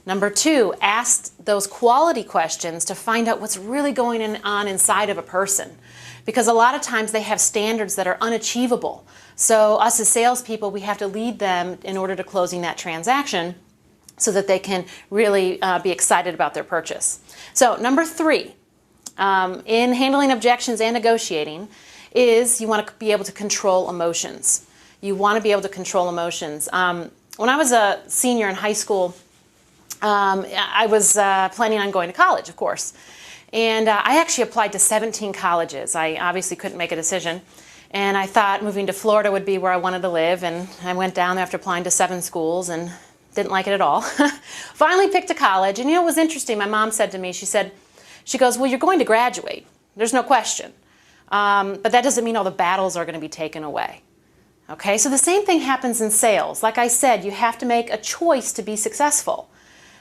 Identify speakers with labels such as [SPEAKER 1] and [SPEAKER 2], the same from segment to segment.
[SPEAKER 1] Number 2, ask those quality questions to find out what's really going on inside of a person. Because a lot of times they have standards that are unachievable. So us as salespeople, we have to lead them in order to closing that transaction so that they can really be excited about their purchase. So number 3, in handling objections and negotiating, is you want to be able to control emotions. You want to be able to control emotions. When I was a senior in high school, I was planning on going to college, of course. And I actually applied to 17 colleges. I obviously couldn't make a decision. And I thought moving to Florida would be where I wanted to live. And I went down there after applying to 7 schools and didn't like it at all. Finally picked a college. And you know, it was interesting. My mom said to me, she goes, well, you're going to graduate. There's no question. But that doesn't mean all the battles are going to be taken away. Okay, so the same thing happens in sales. Like I said, you have to make a choice to be successful.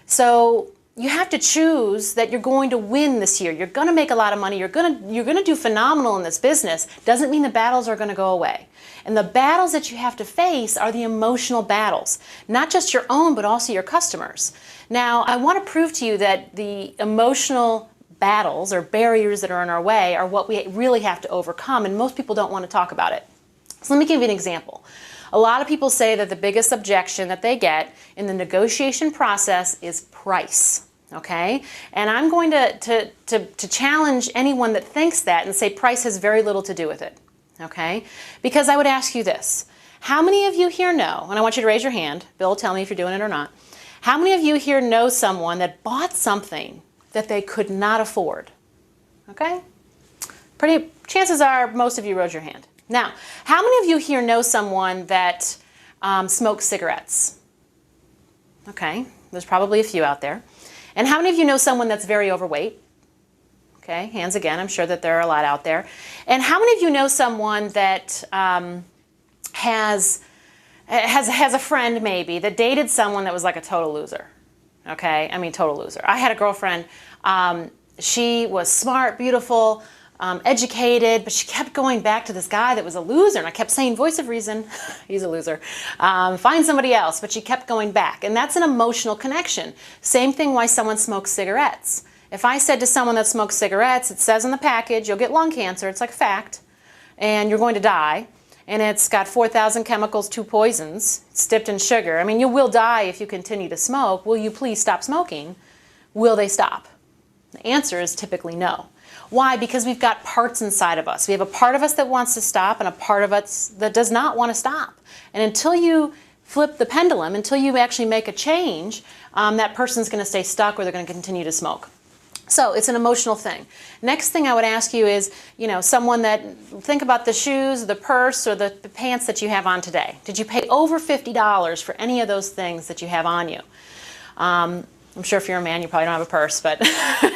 [SPEAKER 1] So you have to choose that you're going to win this year. You're going to make a lot of money. You're going to do phenomenal in this business. Doesn't mean the battles are going to go away. And the battles that you have to face are the emotional battles, not just your own, but also your customers. Now, I want to prove to you that the emotional battles or barriers that are in our way are what we really have to overcome, and most people don't want to talk about it. So let me give you an example. A lot of people say that the biggest objection that they get in the negotiation process is price, okay? And I'm going to challenge anyone that thinks that and say price has very little to do with it, okay? Because I would ask you this. How many of you here know, and I want you to raise your hand, Bill will tell me if you're doing it or not, how many of you here know someone that bought something that they could not afford? Okay? Chances are most of you raised your hand. Now, how many of you here know someone that smokes cigarettes? Okay, there's probably a few out there. And how many of you know someone that's very overweight? Okay, hands again, I'm sure that there are a lot out there. And how many of you know someone that has a friend maybe that dated someone that was like a total loser? Okay, I mean total loser. I had a girlfriend, she was smart, beautiful, educated, but she kept going back to this guy that was a loser, and I kept saying, voice of reason, he's a loser, find somebody else, but she kept going back, and that's an emotional connection. Same thing why someone smokes cigarettes. If I said to someone that smokes cigarettes, it says on the package, you'll get lung cancer, it's like a fact, and you're going to die, and it's got 4,000 chemicals, 2 poisons, it's dipped in sugar. I mean, you will die if you continue to smoke. Will you please stop smoking? Will they stop? The answer is typically no. Why? Because we've got parts inside of us. We have a part of us that wants to stop and a part of us that does not want to stop. And until you flip the pendulum, until you actually make a change, that person's going to stay stuck or they're going to continue to smoke. So it's an emotional thing. Next thing I would ask you is, you know, someone that, think about the shoes, the purse, or the pants that you have on today. Did you pay over $50 for any of those things that you have on you? I'm sure if you're a man, you probably don't have a purse, but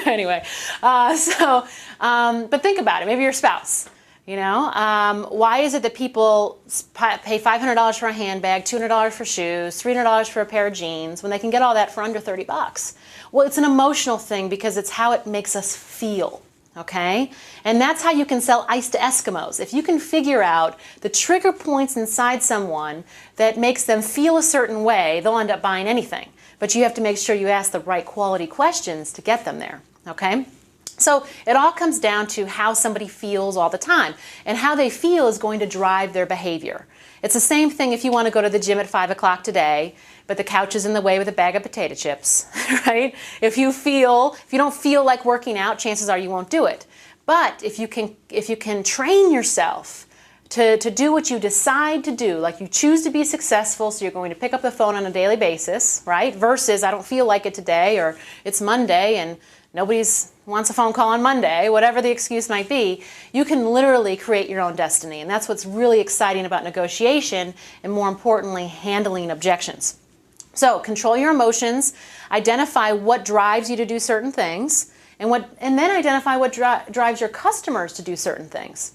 [SPEAKER 1] anyway. But think about it. Maybe your spouse. You know, why is it that people pay $500 for a handbag, $200 for shoes, $300 for a pair of jeans when they can get all that for under 30 bucks? Well, it's an emotional thing because it's how it makes us feel. Okay? And that's how you can sell ice to Eskimos. If you can figure out the trigger points inside someone that makes them feel a certain way, they'll end up buying anything. But you have to make sure you ask the right quality questions to get them there, okay? So it all comes down to how somebody feels all the time. And how they feel is going to drive their behavior. It's the same thing if you want to go to the gym at 5 o'clock today, but the couch is in the way with a bag of potato chips, right? If you don't feel like working out, chances are you won't do it. But if you can train yourself to do what you decide to do, like you choose to be successful, so you're going to pick up the phone on a daily basis, right? Versus I don't feel like it today, or it's Monday and nobody wants a phone call on Monday, whatever the excuse might be, you can literally create your own destiny. And that's what's really exciting about negotiation and, more importantly, handling objections. So control your emotions, identify what drives you to do certain things, and then identify what drives your customers to do certain things.